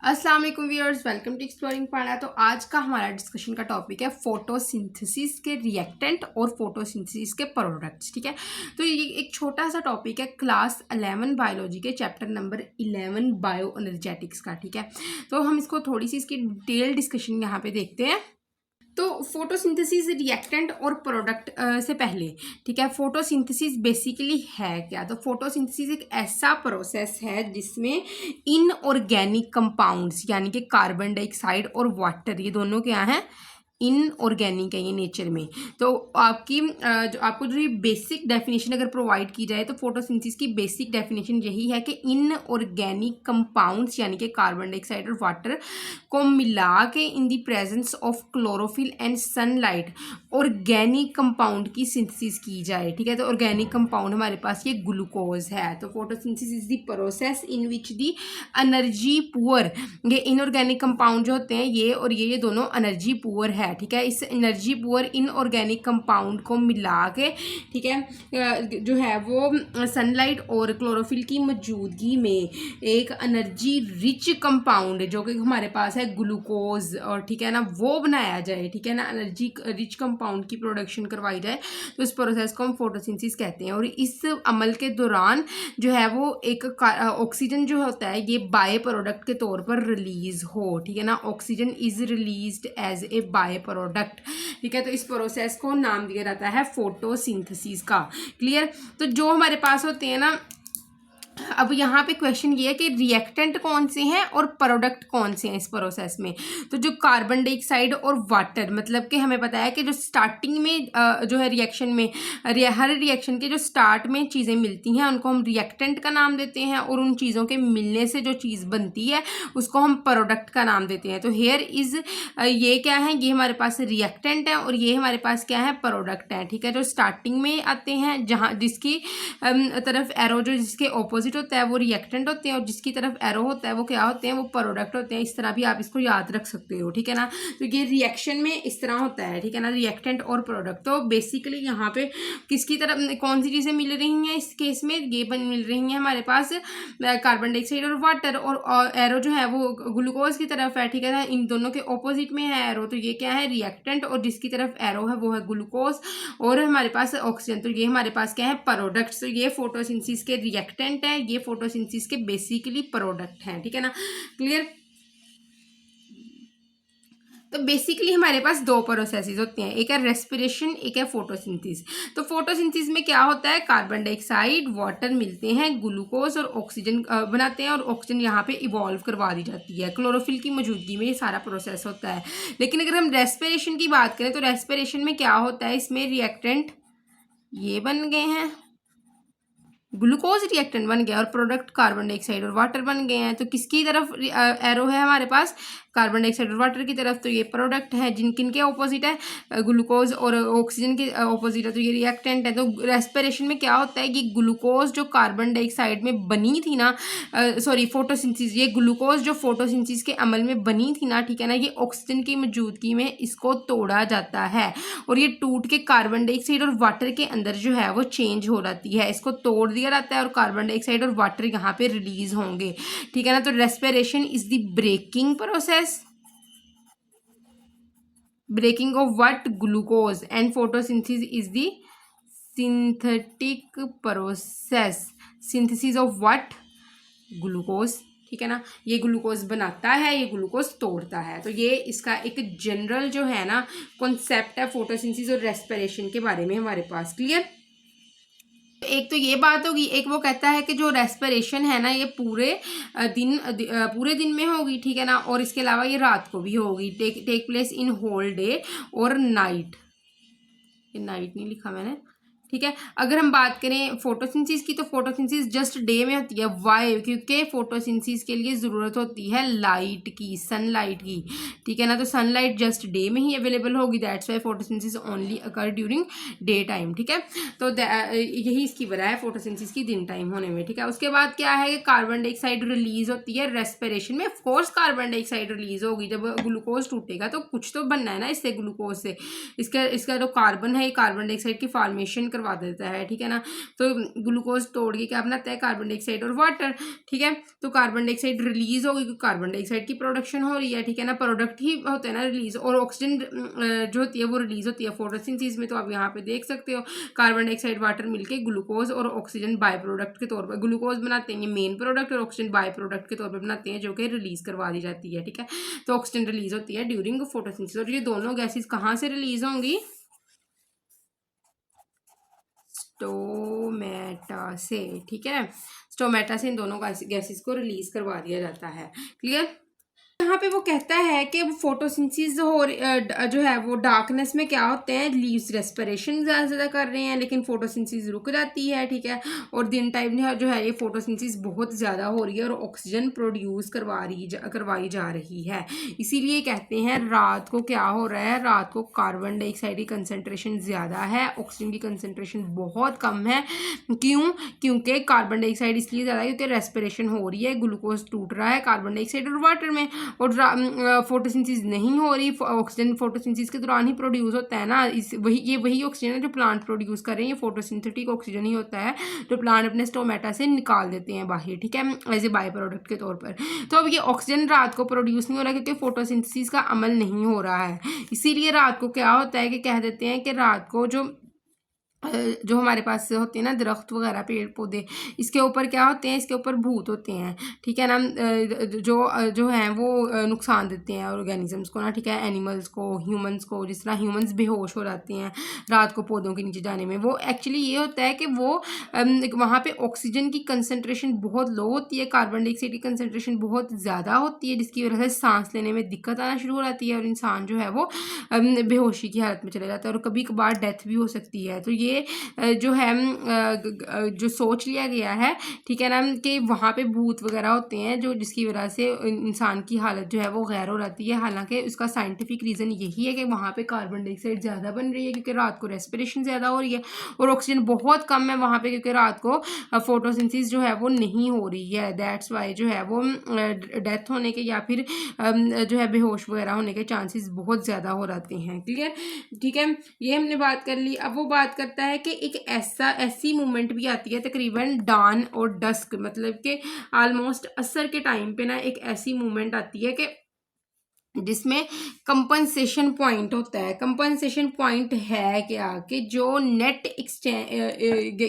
अस्सलाम वालेकुम viewers, welcome to exploring पढ़ना। तो आज का हमारा डिस्कशन का टॉपिक है फोटोसिंथेसिस के रिएक्टेंट और फोटोसिंथेसिस के प्रोडक्ट्स। ठीक है, तो ये एक छोटा सा टॉपिक है क्लास 11 बायोलॉजी के चैप्टर नंबर 11 बायो एनर्जेटिक्स का। ठीक है, तो हम इसको थोड़ी सी इसकी डिटेल डिस्कशन यहाँ पे देखते हैं। तो फोटोसिंथेसिस रिएक्टेंट और प्रोडक्ट से पहले, ठीक है, फोटोसिंथेसिस बेसिकली है क्या? तो फोटोसिंथेसिस एक ऐसा प्रोसेस है जिसमें इनऑर्गेनिक कंपाउंड्स यानी कि कार्बन डाइऑक्साइड और वाटर, ये दोनों क्या हैं? इनऑर्गेनिक है ये नेचर में। तो आपको जो ये बेसिक डेफिनेशन अगर प्रोवाइड की जाए तो फोटोसिंथेसिस की बेसिक डेफिनेशन यही है कि इनऑर्गेनिक कंपाउंड्स यानी कि कार्बन डाइऑक्साइड और वाटर को मिला के in the presence of chlorophyll and sunlight organic compound की सिंथेसिस की जाए। ठीक है, तो ऑर्गेनिक कंपाउंड हमारे पास ये ग्लूकोज है। तो photosynthesis is the process in which the energy poor, ये इनऑर्गेनिक कंपाउंड जो होते हैं ये और ये दोनों एनर्जी पुअर है। ठीक है, इस एनर्जी पुअर इनऑर्गेनिक कंपाउंड को मिला के, ठीक है, जो है वो सनलाइट और क्लोरोफिल की मौजूदगी में एक एनर्जी रिच कंपाउंड जो कि हमारे पास है ग्लूकोज, और ठीक है ना, वो बनाया जाए। ठीक है ना, एनर्जी रिच कंपाउंड की प्रोडक्शन करवाई जाए, तो इस प्रोसेस को हम फोटोसिंथेसिस कहते हैं। और इस अमल के दौरान जो है वो एक ऑक्सीजन जो होता है ये बाय प्रोडक्ट के तौर पर रिलीज हो। ठीक है ना, oxygen is released as a by product. ठीक है, तो इस प्रोसेस को नाम दिया जाता है फोटोसिंथेसिस का। क्लियर? तो जो हमारे पास होते हैं ना, अब यहाँ पे क्वेश्चन ये है कि रिएक्टेंट कौन से हैं और प्रोडक्ट कौन से हैं इस प्रोसेस में। तो जो कार्बन डाइऑक्साइड और वाटर, मतलब कि हमें पता है कि जो स्टार्टिंग में जो है रिएक्शन में, हर रिएक्शन के जो स्टार्ट में चीज़ें मिलती हैं उनको हम रिएक्टेंट का नाम देते हैं, और उन चीज़ों के मिलने से जो चीज़ बनती है उसको हम प्रोडक्ट का नाम देते हैं। तो हेयर इज ये क्या है? ये हमारे पास रिएक्टेंट है और ये हमारे पास क्या है? प्रोडक्ट है। ठीक है, जो स्टार्टिंग में आते हैं, जहाँ जिसकी तरफ एरो जो जिसके ऑपोजिट होता है वो रिएक्टेंट होते हैं, और जिसकी तरफ एरो होता है वो क्या होते हैं? वो प्रोडक्ट होते हैं। इस तरह भी आप इसको याद रख सकते हो। ठीक है ना, तो ये रिएक्शन में इस तरह होता है। ठीक है ना, रिएक्टेंट और प्रोडक्ट। तो बेसिकली यहाँ पे किसकी तरफ कौन सी चीज़ें मिल रही हैं इस केस में? ये मिल रही हैं हमारे पास कार्बन डाइऑक्साइड और वाटर, और एरो जो है वो ग्लूकोज की तरफ है। ठीक है ना, इन दोनों के ऑपोजिट में है एरो, तो ये क्या है? रिएक्टेंट, और जिसकी तरफ एरो है वो है ग्लूकोज, और हमारे पास ऑक्सीजन, तो ये हमारे पास क्या है? प्रोडक्ट्स। तो ये फोटोसिंथेसिस के रिएक्टेंट है, ये फोटोसिंथेसिस के बेसिकली प्रोडक्ट हैं। ठीक है ना, क्लियर? तो बेसिकली हमारे पास दो प्रोसेसेस होते हैं, एक है रेस्पिरेशन, एक है फोटोसिंथेसिस। तो फोटोसिंथेसिस में क्या होता है? कार्बन डाइऑक्साइड, वाटर मिलते हैं, ग्लूकोज और ऑक्सीजन बनाते हैं, और ऑक्सीजन यहाँ पे इवॉल्व करवा दी जाती है। क्लोरोफिल की मौजूदगी में ये सारा प्रोसेस होता है। लेकिन अगर हम रेस्पिरेशन की बात करें तो रेस्पिरेशन में क्या होता है? इसमें रिएक्टेंट ये बन गए हैं, ग्लूकोज रिएक्टेंट बन गया, और प्रोडक्ट कार्बन डाइऑक्साइड और वाटर बन गए हैं। तो किसकी तरफ एरो है हमारे पास? कार्बन डाइऑक्साइड और वाटर की तरफ। तो ये प्रोडक्ट है, जिन के ऑपोजिट है? ग्लूकोज और ऑक्सीजन के ऑपोजिट है, तो ये रिएक्टेंट है। तो रेस्पिरेशन में क्या होता है? ये ग्लूकोज जो कार्बन डाइऑक्साइड में बनी थी ना, सॉरी फोटोसिंथेसिस, ये ग्लूकोज जो फोटोसिंथेसिस के अमल में बनी थी ना, ठीक है ना, ये ऑक्सीजन की मौजूदगी में इसको तोड़ा जाता है, और ये टूट के कार्बन डाइऑक्साइड और वाटर के अंदर जो है वो चेंज हो जाती है। इसको तोड़ दिया जाता है और कार्बन डाइऑक्साइड और वाटर यहाँ पे रिलीज होंगे। ठीक है ना, तो respiration is the breaking process, breaking of what? Glucose, and photosynthesis is the synthetic process, synthesis of what? Glucose. ठीक है ना, ये ग्लूकोज बनाता है, ये ग्लूकोज तोड़ता है। तो ये इसका एक जनरल जो है ना कॉन्सेप्ट है फोटोसिंथेसिस और रेस्पिरेशन के बारे में हमारे पास। क्लियर? एक तो ये बात होगी, एक वो कहता है कि जो रेस्पिरेशन है ना ये पूरे दिन में होगी। ठीक है ना, और इसके अलावा ये रात को भी होगी, take place in whole day और नाइट। ये नाइट नहीं लिखा मैंने। ठीक है, अगर हम बात करें फोटोसिंथेसिस की, तो फोटोसिंथेसिस जस्ट डे में होती है। वाई? क्योंकि फोटोसिंथेसिस के लिए ज़रूरत होती है लाइट की, सनलाइट की। ठीक है ना, तो सनलाइट जस्ट डे में ही अवेलेबल होगी, that's why photosynthesis only occur during day time. ठीक है, तो यही इसकी वजह है फोटोसिंथेसिस की दिन टाइम होने में। ठीक है, उसके बाद क्या है कि कार्बन डाइऑक्साइड रिलीज होती है रेस्पिरेशन में। ऑफकोर्स कार्बन डाइऑक्साइड रिलीज होगी, जब ग्लूकोज टूटेगा तो कुछ तो बनना है ना इससे, ग्लूकोज से। इसका जो कार्बन है ये कार्बन डाइऑक्साइड की फॉर्मेशन करवा देता है, ठीक है ना। तो ग्लूकोज तोड़ के क्या बनाता है, कार्बन डाइऑक्साइड और वाटर, ठीक है। तो कार्बन डाइऑक्साइड रिलीज होगी क्योंकि कार्बन डाइऑक्साइड की प्रोडक्शन हो रही है, ठीक है ना, प्रोडक्ट ही होते हैं ना रिलीज, और ऑक्सीजन जो होती है वो रिलीज होती है फोटोसिंथेसिस में। तो आप यहाँ पे देख सकते हो कार्बन डाइऑक्साइड वाटर मिलके ग्लूकोज और ऑक्सीजन बाय प्रोडक्ट के तौर पर, ग्लूकोज बनाते हैं मेन प्रोडक्ट और ऑक्सीजन बाय प्रोडक्ट के तौर पर बनाते हैं, जो कि रिलीज करवा दी जाती है, ठीक है। तो ऑक्सीजन रिलीज होती है ड्यूरिंग फोटोसिंथेसिस, और ये दोनों गैसेस कहाँ से रिलीज होंगी, स्टोमेटा से, ठीक है। स्टोमेटा से इन दोनों गैसेस को रिलीज करवा दिया जाता है। क्लियर। यहाँ पे वो कहता है कि फोटोसिंथेसिस जो है वो डार्कनेस में क्या होते हैं, लीव्स रेस्पिरेशन ज़्यादा कर रहे हैं, लेकिन फोटोसिंथेसिस रुक जाती है, ठीक है। और दिन टाइम जो है ये फोटोसिंथेसिस बहुत ज़्यादा हो रही है और ऑक्सीजन प्रोड्यूस करवाई जा रही है। इसीलिए कहते हैं रात को क्या हो रहा है, रात को कार्बन डाइऑक्साइड की कंसनट्रेशन ज़्यादा है, ऑक्सीजन की कंसनट्रेशन बहुत कम है। क्यों, क्योंकि कार्बन डाइऑक्साइड इसलिए ज़्यादा है क्योंकि रेस्पिरेशन हो रही है, ग्लूकोज टूट रहा है कार्बन डाइऑक्साइड और वाटर में, और फोटोसिंथेसिस नहीं हो रही। ऑक्सीजन फोटोसिंथेसिस के दौरान ही प्रोड्यूस होता है ना, वही ऑक्सीजन है जो प्लांट प्रोड्यूस कर रहे हैं, ये फोटोसिंथेटिक ऑक्सीजन ही होता है जो प्लांट अपने स्टोमेटा से निकाल देते हैं बाहर, ठीक है, एज ए बाय प्रोडक्ट के तौर पर। तो अब ये ऑक्सीजन रात को प्रोड्यूस नहीं हो रहा क्योंकि फोटोसिंथेसिस का अमल नहीं हो रहा है। इसीलिए रात को क्या होता है कि कह देते हैं कि रात को जो हमारे पास होते हैं ना दरख्त वगैरह पेड़ पौधे, इसके ऊपर क्या होते हैं, इसके ऊपर भूत होते हैं, ठीक है ना, जो हैं वो नुकसान देते हैं ऑर्गेनिजम्स को ना, ठीक है, एनिमल्स को, ह्यूमंस को। जिस तरह ह्यूमंस बेहोश हो जाते हैं रात को पौधों के नीचे जाने में, वो एक्चुअली ये होता है कि वो वहाँ पे ऑक्सीजन की कंसनट्रेशन बहुत लो होती है, कार्बन डाइऑक्साइड की कंसनट्रेशन बहुत ज़्यादा होती है, जिसकी वजह से सांस लेने में दिक्कत आना शुरू हो जाती है और इंसान जो है वो बेहोशी की हालत में चले जाता है और कभी कभार डेथ भी हो सकती है। तो ये जो है जो सोच लिया गया है, ठीक है ना, कि वहाँ पे भूत वगैरह होते हैं जो जिसकी वजह से इंसान की हालत जो है वो गैर हो जाती है। हालांकि उसका साइंटिफिक रीज़न यही है कि वहाँ पे कार्बन डाइऑक्साइड ज़्यादा बन रही है क्योंकि रात को रेस्पिरेशन ज़्यादा हो रही है और ऑक्सीजन बहुत कम है वहाँ पे क्योंकि रात को फोटोसिंथेसिस जो है वो नहीं हो रही है। दैट्स वाई जो है वो डेथ होने के या फिर जो है बेहोश वगैरह होने के चांसेस बहुत ज़्यादा हो जाते हैं। क्लियर, ठीक है, ये हमने बात कर ली। अब वो बात करता है कि एक ऐसी मूवमेंट भी आती है तकरीबन डान और डस्क, मतलब कि ऑलमोस्ट असर के टाइम पे ना एक ऐसी मूवमेंट आती है कि जिसमें कंपनसेशन पॉइंट होता है। कंपनसेशन पॉइंट है क्या कि जो नेट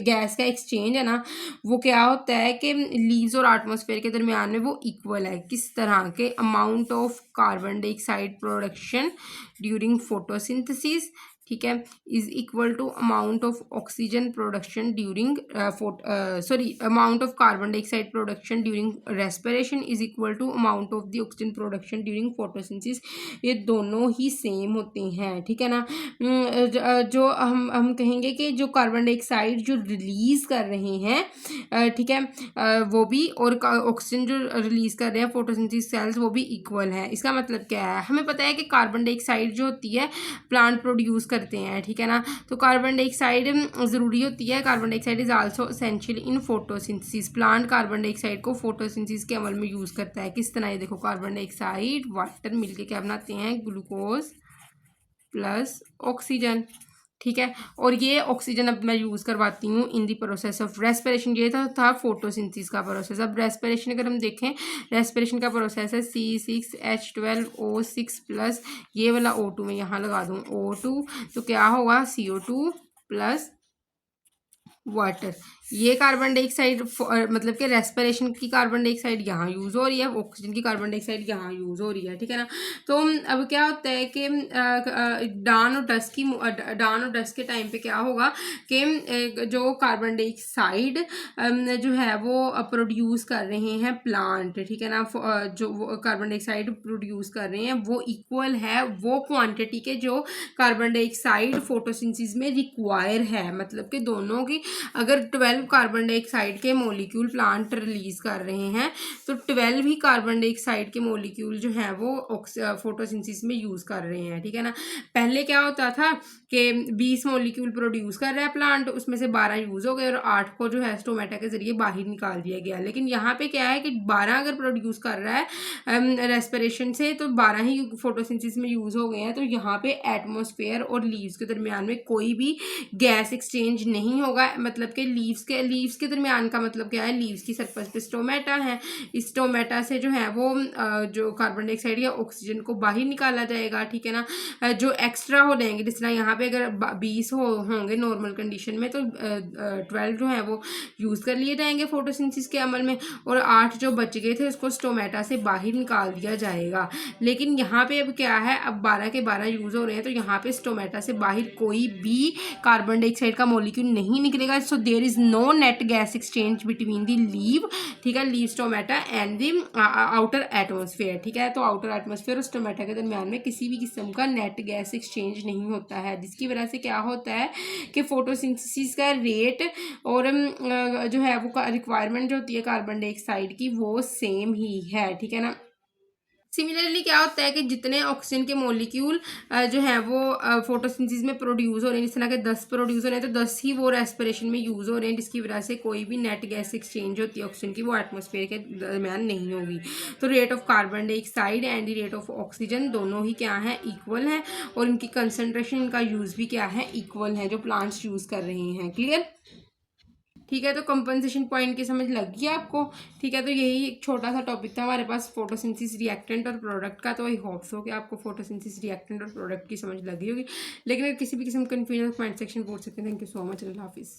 गैस का एक्सचेंज है ना वो क्या होता है कि लीव्स और एटमॉस्फेयर के दरमियान में वो इक्वल है। किस तरह के, amount of carbon dioxide production during photosynthesis, ठीक है, is equal to amount of oxygen production during amount of carbon dioxide production during respiration is equal to amount of the oxygen production during photosynthesis. ये दोनों ही same होते हैं, ठीक है ना। जो हम कहेंगे कि जो कार्बन डाइऑक्साइड जो रिलीज कर रहे हैं, ठीक है, वो भी, और ऑक्सीजन जो रिलीज कर रहे हैं फोटोसिंथेसिस सेल्स वो भी इक्वल है। इसका मतलब क्या है, हमें पता है कि कार्बन डाइऑक्साइड जो होती है प्लांट प्रोड्यूस करते हैं, ठीक है ना। तो कार्बन डाइऑक्साइड ज़रूरी होती है, carbon dioxide is also essential in photosynthesis. Plant carbon dioxide को फोटोसिंथेसिस के अमल में यूज़ करता है। किस तरह, ये देखो, कार्बन डाइऑक्साइड वाटर मिलके क्या बनाते हैं, ग्लूकोज प्लस ऑक्सीजन, ठीक है। और ये ऑक्सीजन अब मैं यूज़ करवाती हूँ इन दी प्रोसेस ऑफ रेस्पिरेशन। ये था फोटोसिंथेसिस का प्रोसेस। अब रेस्पिरेशन अगर हम देखें, रेस्पिरेशन का प्रोसेस है C6H12O6 प्लस ये वाला O2 मैं यहाँ लगा दूँ O2, तो क्या होगा CO2 प्लस वाटर। ये कार्बन डाइऑक्साइड मतलब कि रेस्पिरेशन की कार्बन डाइऑक्साइड यहाँ यूज़ हो रही है, ऑक्सीजन की कार्बन डाइऑक्साइड यहाँ यूज़ हो रही है, ठीक है ना। तो अब क्या होता है कि डान और डस्क के टाइम पे क्या होगा कि जो कार्बन डाइऑक्साइड जो है वो प्रोड्यूस कर रहे हैं प्लांट, ठीक है ना, जो कार्बन डाइऑक्साइड प्रोड्यूस कर रहे हैं वो इक्वल है वो क्वांटिटी के जो कार्बन डाइऑक्साइड फोटोसिंथेसिस में रिक्वायर है। मतलब कि दोनों की अगर 12 कार्बन डाइऑक्साइड के मॉलिक्यूल प्लांट रिलीज कर रहे हैं तो 12 ही कार्बन डाइऑक्साइड के मॉलिक्यूल जो है वो फोटोसिंथेसिस में यूज कर रहे हैं, ठीक है ना। पहले क्या होता था कि 20 मॉलिक्यूल प्रोड्यूस कर रहा है प्लांट, उसमें से 12 यूज हो गए और 8 को जो है स्टोमेटा के जरिए बाहर निकाल दिया गया। लेकिन यहाँ पे क्या है कि 12 अगर प्रोड्यूस कर रहा है रेस्पिरेशन से तो 12 ही फोटोसिंथेसिस में यूज हो गए हैं। तो यहाँ पे एटमॉस्फेयर और लीव्स के दरमियान में कोई भी गैस एक्सचेंज नहीं होगा। मतलब कि लीव्स के दरमियान का मतलब क्या है, लीव्स की सरफेस पे स्टोमेटा है, इस स्टोमेटा से जो है वो जो कार्बन डाइऑक्साइड या ऑक्सीजन को बाहर निकाला जाएगा, ठीक है ना। जो एक्स्ट्रा हो जाएंगे, जिस तरह यहाँ पे अगर 20 होंगे नॉर्मल कंडीशन में तो 12 जो है वो यूज कर लिए जाएंगे फोटोसिंथेसिस के अमल में, और 8 जो बच गए थे उसको स्टोमेटा से बाहर निकाल दिया जाएगा। लेकिन यहाँ पे अब क्या है, अब 12 के 12 यूज हो रहे हैं तो यहाँ पे स्टोमेटा से बाहर कोई भी कार्बन डाइऑक्साइड का मॉलिक्यूल नहीं निकलेगा। So there is no net gas exchange between the leave, ठीक है, leave stomata and the outer atmosphere, ठीक है। तो आउटर एटमॉस्फेयर और स्टोमेटा के दरमियान में किसी भी किस्म का नेट गैस एक्सचेंज नहीं होता है, जिसकी वजह से क्या होता है कि फोटोसिंथेसिस का रेट और जो है वो रिक्वायरमेंट जो होती है कार्बन डाइऑक्साइड की वो सेम ही है, ठीक है ना। सिमिलरली क्या होता है कि जितने ऑक्सीजन के मॉलिक्यूल जो है वो फोटोसिंथेसिस में प्रोड्यूस हो रहे हैं, जिस तरह के 10 प्रोड्यूस हो रहे हैं तो 10 ही वो रेस्पिरेशन में यूज हो रहे हैं, जिसकी वजह से कोई भी नेट गैस एक्सचेंज होती है ऑक्सीजन की वो एटमॉस्फेयर के दरमियान नहीं होगी। तो rate of carbon dioxide and rate of oxygen दोनों ही क्या है, इक्वल है, और इनकी कंसनट्रेशन, इनका यूज भी क्या है, इक्वल है, जो प्लांट्स यूज कर रहे हैं। क्लियर, ठीक है। तो कंपनसेशन पॉइंट की समझ लग गई आपको, ठीक है। तो यही एक छोटा सा टॉपिक था हमारे पास फोटोसिंथेसिस रिएक्टेंट और प्रोडक्ट का। तो आई होप सो कि आपको फोटोसिंथेसिस रिएक्टेंट और प्रोडक्ट की समझ लगी होगी। लेकिन अगर किसी भी किस्म का कन्फ्यूजन कमेंट सेक्शन पूछ सकते हैं। थैंक यू सो मच, अल्लाह हाफिज़।